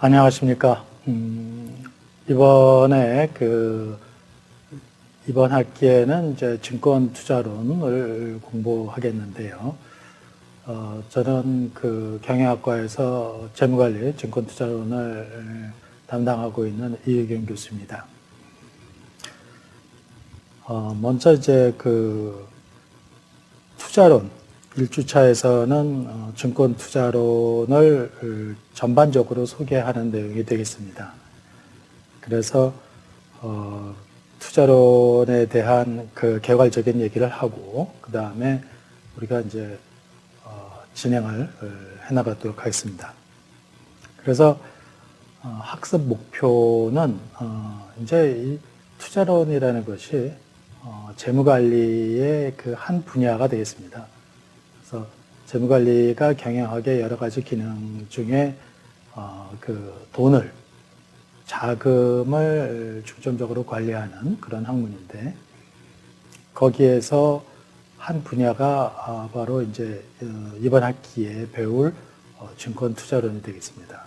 안녕하십니까. 이번에 이번 학기에는 이제 증권 투자론을 공부하겠는데요. 저는 경영학과에서 재무관리 증권 투자론을 담당하고 있는 이의경 교수입니다. 먼저 이제 투자론 1주차에서는 증권 투자론을 전반적으로 소개하는 내용이 되겠습니다. 그래서 투자론에 대한 개괄적인 얘기를 하고 그 다음에 우리가 이제 진행을 해나가도록 하겠습니다. 그래서 학습 목표는 이제 이 투자론이라는 것이 재무관리의 한 분야가 되겠습니다. 그래서 재무관리가 경영학의 여러 가지 기능 중에 자금을 중점적으로 관리하는 그런 학문인데, 거기에서 한 분야가 바로 이제 이번 학기에 배울 증권 투자론이 되겠습니다.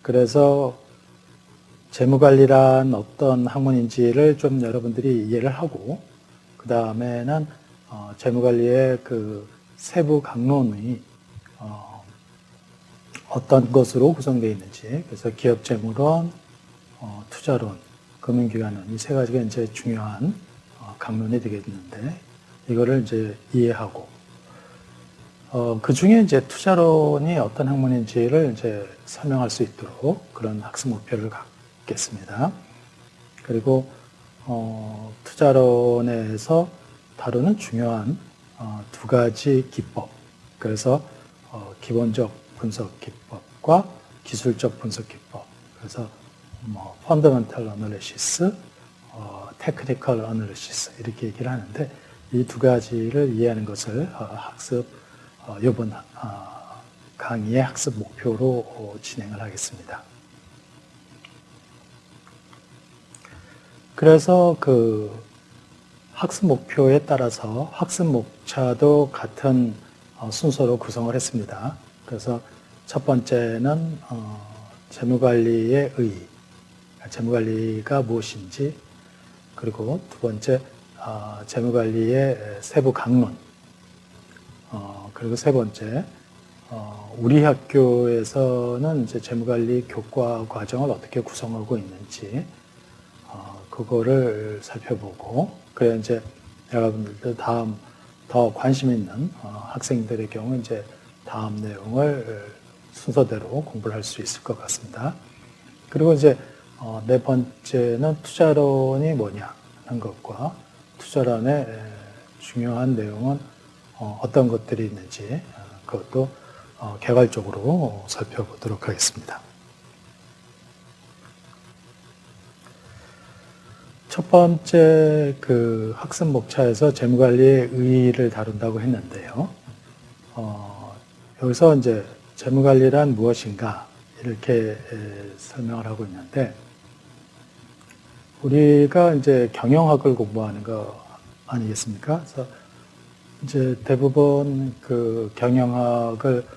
그래서 재무관리란 어떤 학문인지를 좀 여러분들이 이해를 하고, 그 다음에는 재무관리의 세부 강론이 어떤 것으로 구성되어 있는지, 그래서 기업재무론, 투자론, 금융기관론, 이 세 가지가 이제 중요한 강론이 되겠는데, 이거를 이제 이해하고, 그 중에 이제 투자론이 어떤 학문인지를 이제 설명할 수 있도록 그런 학습 목표를 갖겠습니다. 그리고 투자론에서 다루는 중요한 두 가지 기법, 그래서 기본적 분석 기법과 기술적 분석 기법, 그래서 fundamental analysis, technical analysis 이렇게 얘기를 하는데, 이 두 가지를 이해하는 것을 이번 강의의 학습 목표로 진행을 하겠습니다. 그래서 학습 목표에 따라서 학습 목차도 같은 순서로 구성을 했습니다. 그래서 첫 번째는 재무관리의 의의, 재무관리가 무엇인지, 그리고 두 번째 재무관리의 세부 강론, 그리고 세 번째 우리 학교에서는 이제 재무관리 교과 과정을 어떻게 구성하고 있는지 그거를 살펴보고, 그래 이제 여러분들도 다음 더 관심 있는 학생들의 경우 이제 다음 내용을 순서대로 공부를 할 수 있을 것 같습니다. 그리고 이제 네 번째는 투자론이 뭐냐 하는 것과 투자론의 중요한 내용은 어떤 것들이 있는지, 그것도 개괄적으로 살펴보도록 하겠습니다. 첫 번째 학습 목차에서 재무관리의 의의를 다룬다고 했는데요. 여기서 이제 재무관리란 무엇인가 이렇게 설명을 하고 있는데, 우리가 이제 경영학을 공부하는 거 아니겠습니까? 그래서 이제 대부분 경영학을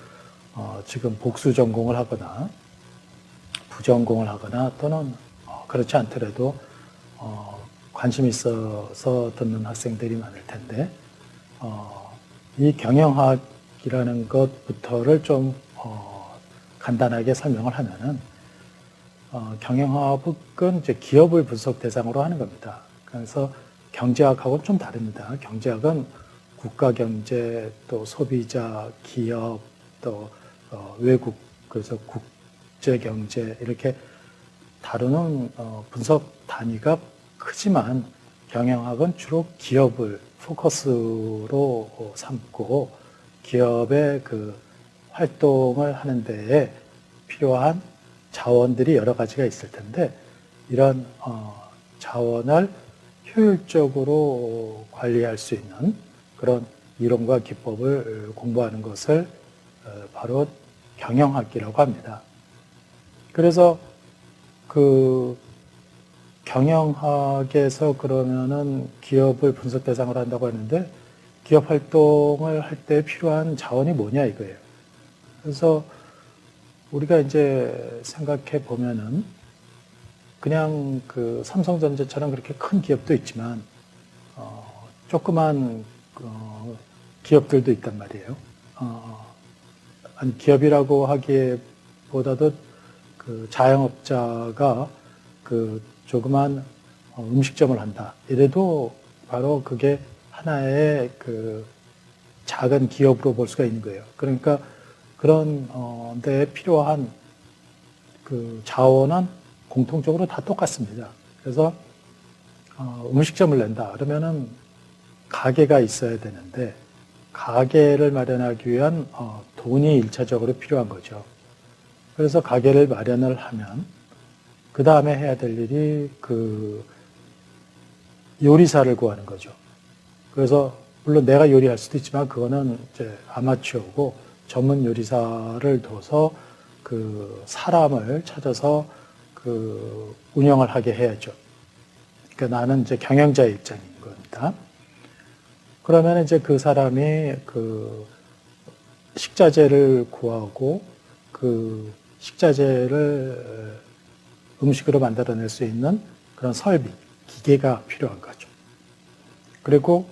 지금 복수 전공을 하거나 부전공을 하거나 또는 그렇지 않더라도 관심 있어서 듣는 학생들이 많을 텐데, 이 경영학이라는 것부터를 좀 간단하게 설명을 하면은, 경영학은 이제 기업을 분석 대상으로 하는 겁니다. 그래서 경제학하고는 좀 다릅니다. 경제학은 국가 경제, 또 소비자, 기업, 또 외국, 그래서 국제 경제 이렇게 다루는 분석 단위가 크지만, 경영학은 주로 기업을 포커스로 삼고 기업의 활동을 하는 데에 필요한 자원들이 여러 가지가 있을 텐데, 이런 자원을 효율적으로 관리할 수 있는 그런 이론과 기법을 공부하는 것을 바로 경영학이라고 합니다. 그래서 경영학에서 그러면은 기업을 분석 대상으로 한다고 하는데, 기업 활동을 할 때 필요한 자원이 뭐냐 이거예요. 그래서 우리가 이제 생각해 보면은 그냥 그 삼성전자처럼 그렇게 큰 기업도 있지만 조그만 기업들도 있단 말이에요. 아니 기업이라고 하기보다도 그 자영업자가 그 조그만 음식점을 한다. 이래도 바로 그게 하나의 그 작은 기업으로 볼 수가 있는 거예요. 그러니까 그런 데에 필요한 그 자원은 공통적으로 다 똑같습니다. 그래서 음식점을 낸다. 그러면은 가게가 있어야 되는데 가게를 마련하기 위한 돈이 1차적으로 필요한 거죠. 그래서 가게를 마련을 하면 그 다음에 해야 될 일이 그 요리사를 구하는 거죠. 그래서 물론 내가 요리할 수도 있지만 그거는 이제 아마추어고 전문 요리사를 둬서 그 사람을 찾아서 그 운영을 하게 해야죠. 그러니까 나는 이제 경영자의 입장인 겁니다. 그러면 이제 그 사람이 그 식자재를 구하고 그 식자재를 음식으로 만들어낼 수 있는 그런 설비, 기계가 필요한 거죠. 그리고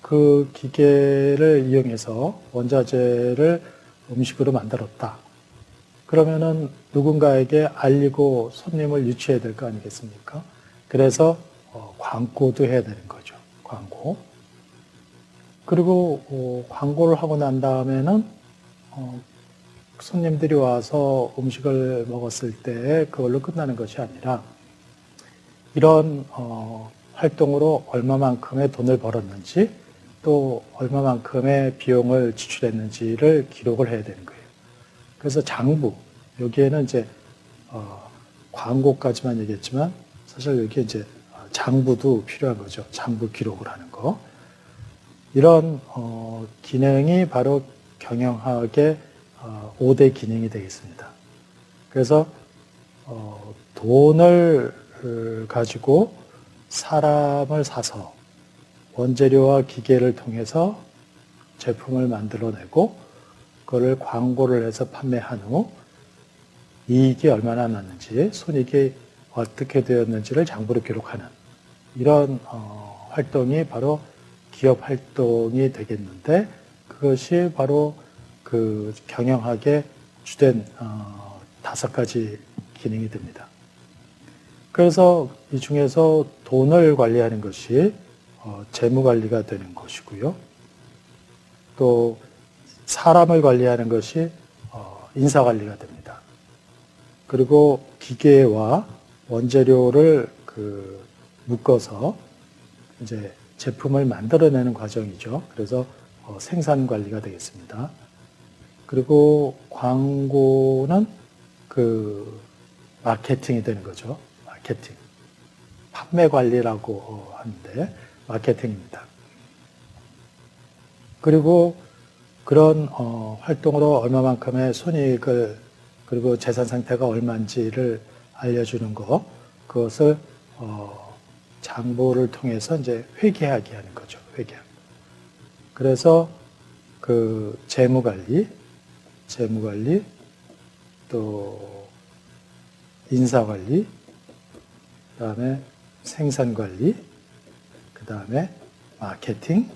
그 기계를 이용해서 원자재를 음식으로 만들었다. 그러면은 누군가에게 알리고 손님을 유치해야 될 거 아니겠습니까? 그래서 광고도 해야 되는 거죠. 광고. 그리고 광고를 하고 난 다음에는 손님들이 와서 음식을 먹었을 때 그걸로 끝나는 것이 아니라 이런 활동으로 얼마만큼의 돈을 벌었는지 또 얼마만큼의 비용을 지출했는지를 기록을 해야 되는 거예요. 그래서 장부, 여기에는 이제 광고까지만 얘기했지만 사실 여기에 이제 장부도 필요한 거죠. 장부 기록을 하는 거. 이런 기능이 바로 경영학의 5대 기능이 되겠습니다. 그래서 돈을 가지고 사람을 사서 원재료와 기계를 통해서 제품을 만들어내고 그거를 광고를 해서 판매한 후 이익이 얼마나 났는지 손익이 어떻게 되었는지를 장부로 기록하는 이런 활동이 바로 기업 활동이 되겠는데 그것이 바로 그 경영학의 주된 5가지 기능이 됩니다. 그래서 이 중에서 돈을 관리하는 것이 재무 관리가 되는 것이고요. 또 사람을 관리하는 것이 인사 관리가 됩니다. 그리고 기계와 원재료를 그 묶어서 이제 제품을 만들어내는 과정이죠. 그래서 생산 관리가 되겠습니다. 그리고 광고는 그 마케팅이 되는 거죠. 마케팅. 판매 관리라고 하는데 마케팅입니다. 그리고 그런 활동으로 얼마만큼의 손익을 그리고 재산 상태가 얼마인지를 알려주는 거 그것을 장부를 통해서 이제 회계하게 하는 거죠. 회계. 그래서 그 재무 관리, 또 인사 관리, 그다음에 생산 관리, 그다음에 마케팅,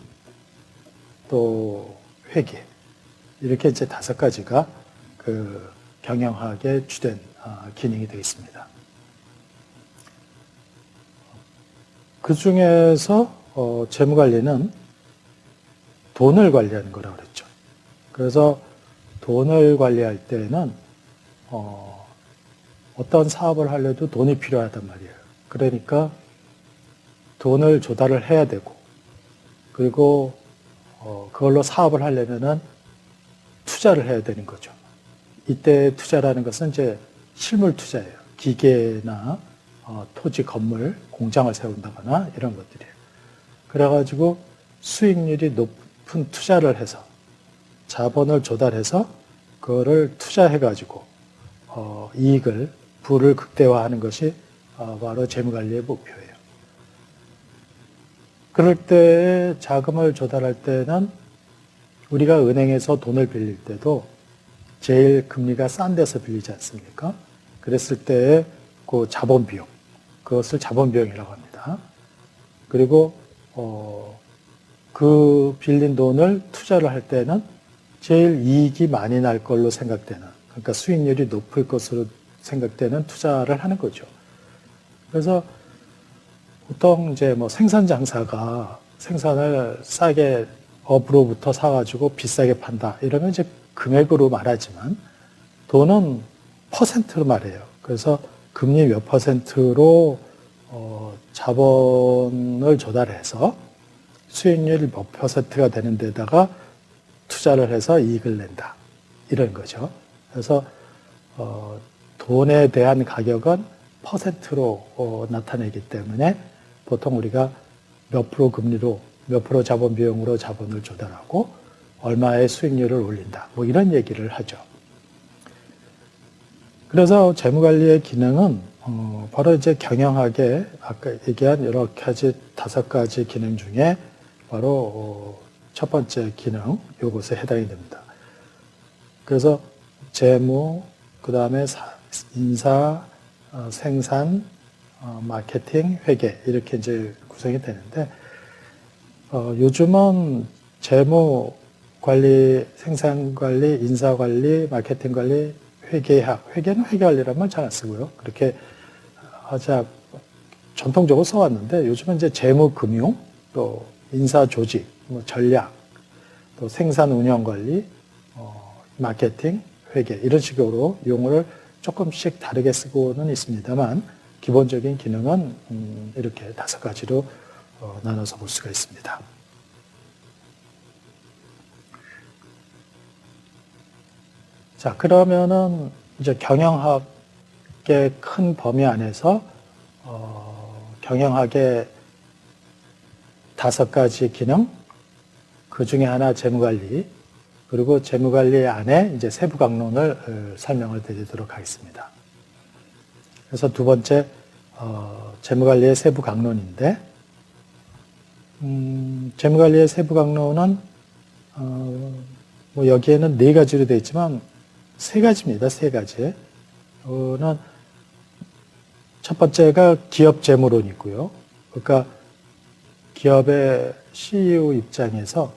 또 회계. 이렇게 이제 5가지가 그 경영학의 주된 기능이 되겠습니다. 그 중에서 재무 관리는 돈을 관리하는 거라고 그랬죠. 그래서 돈을 관리할 때는 어떤 사업을 하려도 돈이 필요하단 말이에요. 그러니까 돈을 조달을 해야 되고 그리고 그걸로 사업을 하려면은 투자를 해야 되는 거죠. 이때 투자라는 것은 이제 실물 투자예요. 기계나 토지, 건물, 공장을 세운다거나 이런 것들이에요. 그래가지고 수익률이 높은 투자를 해서 자본을 조달해서 그거를 투자해가지고 이익을, 부를 극대화하는 것이 바로 재무관리의 목표예요. 그럴 때 자금을 조달할 때는 우리가 은행에서 돈을 빌릴 때도 제일 금리가 싼 데서 빌리지 않습니까? 그랬을 때의 그 자본 비용, 그것을 자본 비용이라고 합니다. 그리고 그 빌린 돈을 투자를 할 때는 제일 이익이 많이 날 걸로 생각되는, 그러니까 수익률이 높을 것으로 생각되는 투자를 하는 거죠. 그래서 보통 이제 뭐 생산 장사가 생산을 싸게 업으로부터 사가지고 비싸게 판다. 이러면 이제 금액으로 말하지만 돈은 퍼센트로 말해요. 그래서 금리 몇 퍼센트로 자본을 조달해서 수익률이 몇 퍼센트가 되는 데다가 투자를 해서 이익을 낸다. 이런 거죠. 그래서 돈에 대한 가격은 퍼센트로 나타내기 때문에 보통 우리가 몇 프로 금리로 몇 프로 자본 비용으로 자본을 조달하고 얼마의 수익률을 올린다. 뭐 이런 얘기를 하죠. 그래서 재무관리의 기능은 바로 이제 경영학의 아까 얘기한 여러 가지 5가지 기능 중에 바로 첫 번째 기능, 요것에 해당이 됩니다. 그래서 재무, 그 다음에 인사, 생산, 마케팅, 회계 이렇게 이제 구성이 되는데 요즘은 재무 관리, 생산 관리, 인사 관리, 마케팅 관리, 회계학, 회계는 회계 관리란 말 잘 안 쓰고요. 그렇게 하자 전통적으로 써왔는데 요즘은 이제 재무 금융, 또 인사 조직, 뭐 전략, 또 생산 운영 관리, 마케팅, 회계 이런 식으로 용어를 조금씩 다르게 쓰고는 있습니다만 기본적인 기능은 이렇게 5가지로 나눠서 볼 수가 있습니다. 자, 그러면은 이제 경영학의 큰 범위 안에서 경영학의 5가지 기능, 그 중에 하나 재무관리, 그리고 재무관리 안에 이제 세부 강론을 설명을 드리도록 하겠습니다. 그래서 두 번째 재무관리의 세부 강론인데 재무관리의 세부 강론은 뭐 여기에는 4가지로 되어 있지만 3가지입니다. 3가지. 첫 번째가 기업 재무론이고요. 그러니까 기업의 CEO 입장에서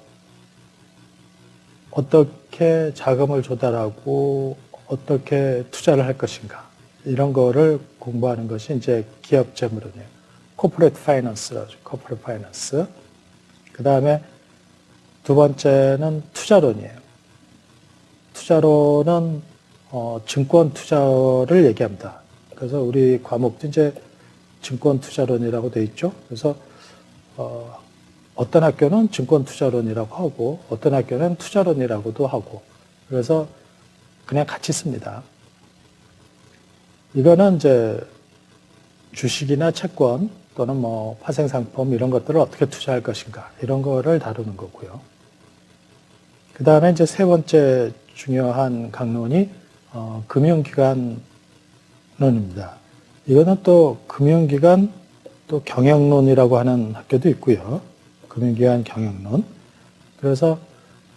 어떻게 자금을 조달하고 어떻게 투자를 할 것인가 이런 거를 공부하는 것이 이제 기업 재무론이에요. 코퍼레이트 파이낸스라고 하죠. 코퍼레이트 파이낸스. 그 다음에 두 번째는 투자론이에요. 투자론은 증권 투자를 얘기합니다. 그래서 우리 과목도 이제 증권 투자론이라고 되어 있죠. 그래서 어떤 학교는 증권 투자론이라고 하고 어떤 학교는 투자론이라고도 하고 그래서 그냥 같이 씁니다. 이거는 이제 주식이나 채권 또는 뭐 파생상품 이런 것들을 어떻게 투자할 것인가 이런 거를 다루는 거고요. 그 다음에 이제 세 번째 중요한 강론이 금융기관론입니다. 이거는 또 금융기관 또 경영론이라고 하는 학교도 있고요. 금융기관 경영론. 그래서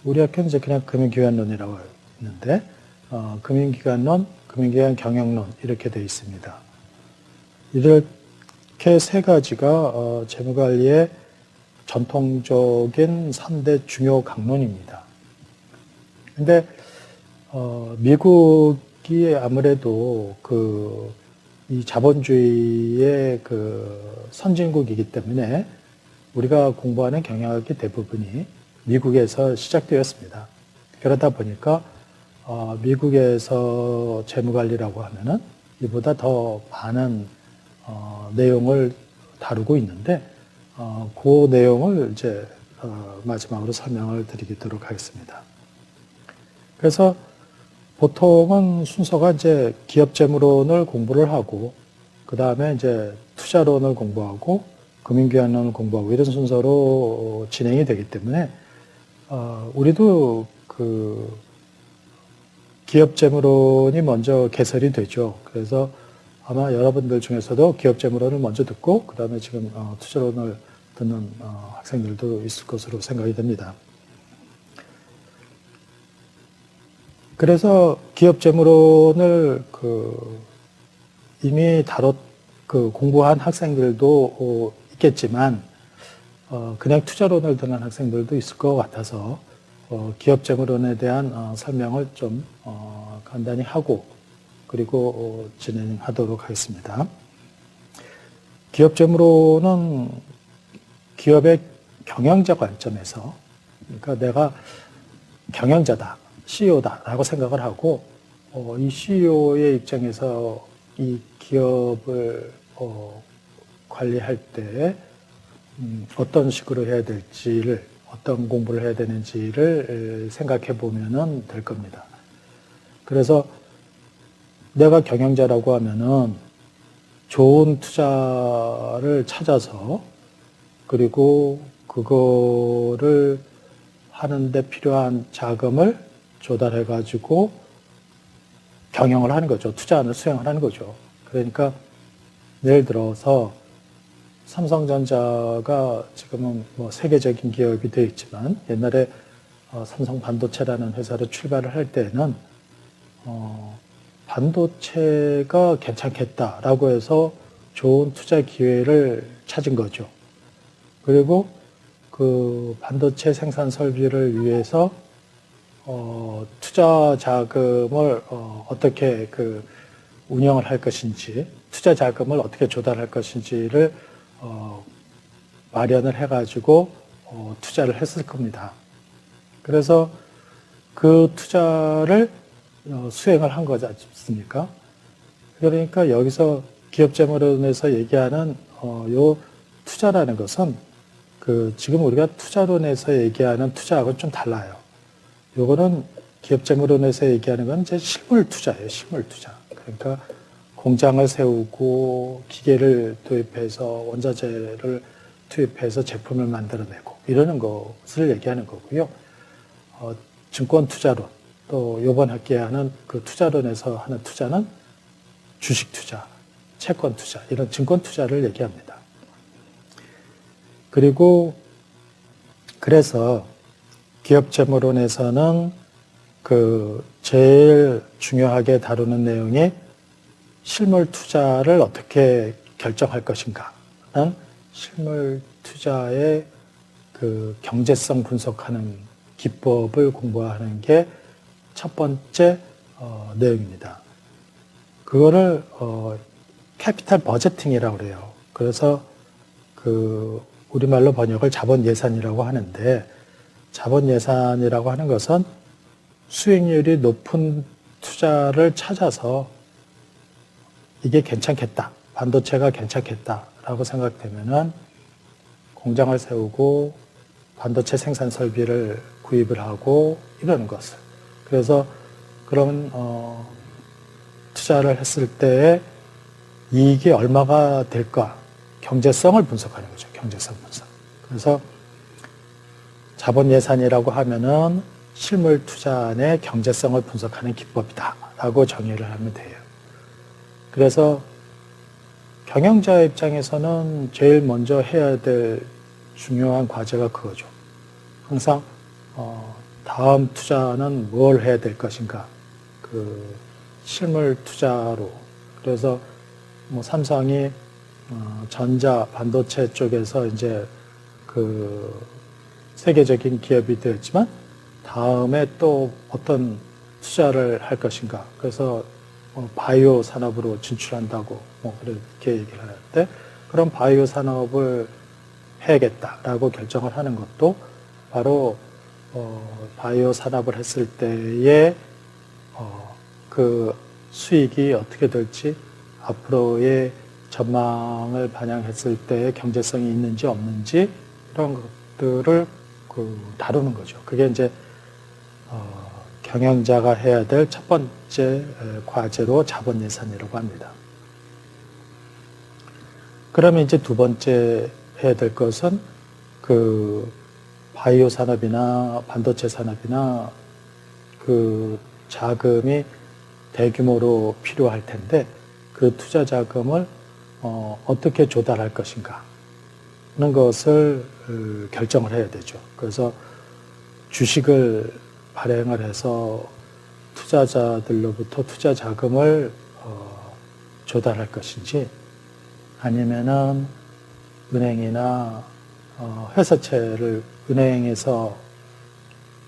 우리 학교는 이제 그냥 금융기관론이라고 했는데 금융기관론, 금융기관 경영론 이렇게 되어 있습니다. 이렇게 3가지가 재무관리의 전통적인 3대 중요 강론입니다. 근데 미국이 아무래도 이 자본주의의 선진국이기 때문에 우리가 공부하는 경영학의 대부분이 미국에서 시작되었습니다. 그러다 보니까 미국에서 재무관리라고 하면은 이보다 더 많은 내용을 다루고 있는데 그 내용을 이제 마지막으로 설명을 드리도록 하겠습니다. 그래서 보통은 순서가 이제 기업 재무론을 공부를 하고 그 다음에 이제 투자론을 공부하고 금융기관론을 공부하고 이런 순서로 진행이 되기 때문에 우리도 기업 재무론이 먼저 개설이 되죠. 그래서 아마 여러분들 중에서도 기업 재무론을 먼저 듣고 그 다음에 지금 투자론을 듣는 학생들도 있을 것으로 생각이 됩니다. 그래서 기업재무론을 이미 공부한 학생들도 있겠지만, 그냥 투자론을 듣는 학생들도 있을 것 같아서, 기업재무론에 대한 설명을 좀 간단히 하고, 그리고 진행하도록 하겠습니다. 기업재무론은 기업의 경영자 관점에서, 그러니까 내가 경영자다, CEO다라고 생각을 하고, 이 CEO의 입장에서 이 기업을 관리할 때 어떤 식으로 해야 될지를, 어떤 공부를 해야 되는지를 생각해 보면 될 겁니다. 그래서 내가 경영자라고 하면은 좋은 투자를 찾아서, 그리고 그거를 하는데 필요한 자금을 조달해가지고 경영을 하는 거죠. 투자안을 수행을 하는 거죠. 그러니까 예를 들어서 삼성전자가 지금은 뭐 세계적인 기업이 되어 있지만, 옛날에 삼성 반도체라는 회사를 출발을 할 때는 반도체가 괜찮겠다라고 해서 좋은 투자 기회를 찾은 거죠. 그리고 그 반도체 생산 설비를 위해서 투자 자금을 어떻게 운영을 할 것인지, 투자 자금을 어떻게 조달할 것인지를 마련을 해가지고 투자를 했을 겁니다. 그래서 그 투자를 수행을 한 거지 않습니까? 그러니까 여기서 기업재무론에서 얘기하는 요 투자라는 것은 지금 우리가 투자론에서 얘기하는 투자하고는 좀 달라요. 요거는 기업재무론에서 얘기하는 건 이제 실물 투자예요, 실물 투자. 그러니까 공장을 세우고 기계를 도입해서 원자재를 투입해서 제품을 만들어내고 이러는 것을 얘기하는 거고요. 증권 투자론, 또 이번 학기에 하는 그 투자론에서 하는 투자는 주식 투자, 채권 투자, 이런 증권 투자를 얘기합니다. 그래서 기업재무론에서는 제일 중요하게 다루는 내용이 실물 투자를 어떻게 결정할 것인가는 실물 투자의 경제성 분석하는 기법을 공부하는 게 첫 번째 내용입니다. 그거를 캐피탈 버제팅이라고 그래요. 그래서 우리말로 번역을 자본 예산이라고 하는데, 자본 예산이라고 하는 것은 수익률이 높은 투자를 찾아서 이게 괜찮겠다, 반도체가 괜찮겠다라고 생각되면은 공장을 세우고 반도체 생산 설비를 구입을 하고 이러는 것을. 그래서 그런 투자를 했을 때의 이익이 얼마가 될까, 경제성을 분석하는 거죠. 경제성 분석. 그래서 자본 예산이라고 하면은 실물 투자 안에 경제성을 분석하는 기법이다라고 정의를 하면 돼요. 그래서 경영자 입장에서는 제일 먼저 해야 될 중요한 과제가 그거죠. 항상 다음 투자는 뭘 해야 될 것인가, 실물 투자로. 그래서 뭐 삼성이 전자 반도체 쪽에서 이제 세계적인 기업이 되었지만 다음에 또 어떤 투자를 할 것인가. 그래서 바이오 산업으로 진출한다고 그렇게 얘기를 하는데, 그런 바이오 산업을 해야겠다라고 결정을 하는 것도 바로 바이오 산업을 했을 때의 그 수익이 어떻게 될지, 앞으로의 전망을 반영했을 때의 경제성이 있는지 없는지, 이런 것들을 다루는 거죠. 그게 이제 경영자가 해야 될 첫 번째 과제로 자본 예산이라고 합니다. 그러면 이제 두 번째 해야 될 것은 바이오 산업이나 반도체 산업이나 자금이 대규모로 필요할 텐데, 그 투자 자금을 어떻게 조달할 것인가 하는 것을 결정을 해야 되죠. 그래서 주식을 발행을 해서 투자자들로부터 투자 자금을 조달할 것인지, 아니면은 은행이나 회사채를 은행에서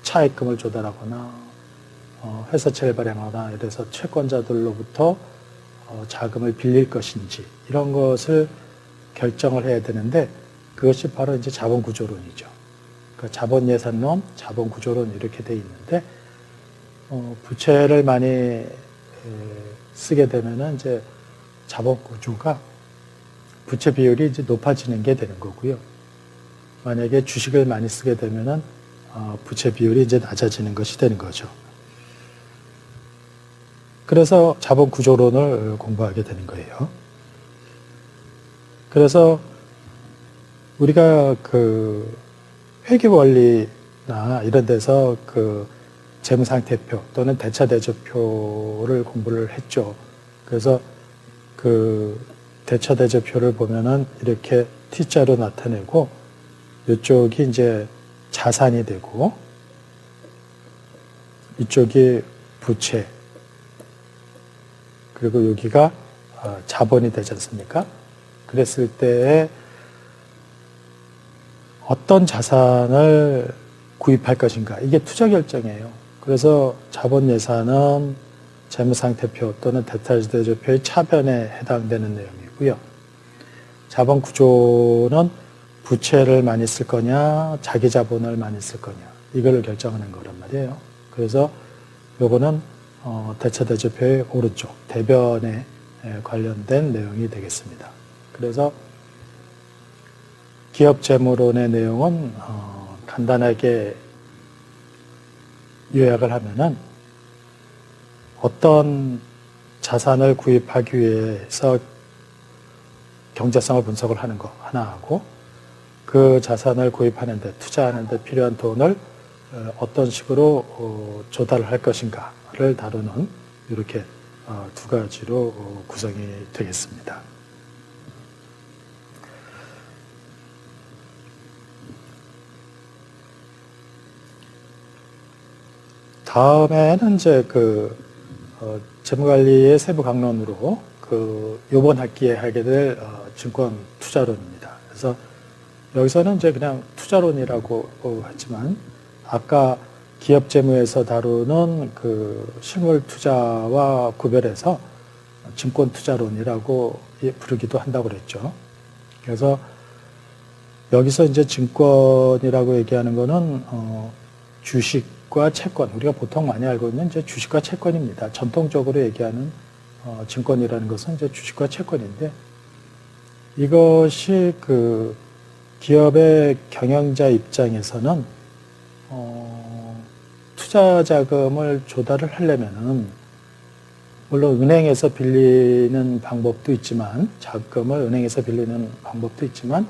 차입금을 조달하거나 회사채를 발행하거나 이래서 채권자들로부터 자금을 빌릴 것인지, 이런 것을 결정을 해야 되는데, 그것이 바로 이제 자본구조론이죠. 그러니까 자본예산론, 자본구조론 이렇게 돼 있는데, 부채를 많이 쓰게 되면은 이제 자본구조가 부채 비율이 이제 높아지는 게 되는 거고요. 만약에 주식을 많이 쓰게 되면은 부채 비율이 이제 낮아지는 것이 되는 거죠. 그래서 자본구조론을 공부하게 되는 거예요. 그래서 우리가 그 회계원리나 이런 데서 그 재무상태표 또는 대차대조표를 공부를 했죠. 그래서 그 대차대조표를 보면은 이렇게 T자로 나타내고, 이쪽이 이제 자산이 되고, 이쪽이 부채, 그리고 여기가 자본이 되지 않습니까? 그랬을 때 어떤 자산을 구입할 것인가, 이게 투자 결정이에요. 그래서 자본 예산은 재무상태표 또는 대차대조표의 차변에 해당되는 내용이고요. 자본 구조는 부채를 많이 쓸 거냐, 자기 자본을 많이 쓸 거냐, 이걸 결정하는 거란 말이에요. 그래서 요거는 대차대조표의 오른쪽 대변에 관련된 내용이 되겠습니다. 그래서 기업재무론의 내용은 간단하게 요약을 하면은, 어떤 자산을 구입하기 위해서 경제성을 분석을 하는 거 하나 하고, 그 자산을 구입하는데, 투자하는데 필요한 돈을 어떤 식으로 조달을 할 것인가를 다루는, 이렇게 두 가지로 구성이 되겠습니다. 다음에는 이제 재무관리의 세부 강론으로 요번 학기에 하게 될 증권 투자론입니다. 그래서 여기서는 이제 그냥 투자론이라고 했지만, 아까 기업 재무에서 다루는 실물 투자와 구별해서 증권 투자론이라고 부르기도 한다고 그랬죠. 그래서 여기서 이제 증권이라고 얘기하는 거는 주식과 채권, 우리가 보통 많이 알고 있는 이제 주식과 채권입니다. 전통적으로 얘기하는 증권이라는 것은 이제 주식과 채권인데, 이것이 기업의 경영자 입장에서는 투자 자금을 조달을 하려면은, 물론 은행에서 빌리는 방법도 있지만, 자금을 은행에서 빌리는 방법도 있지만,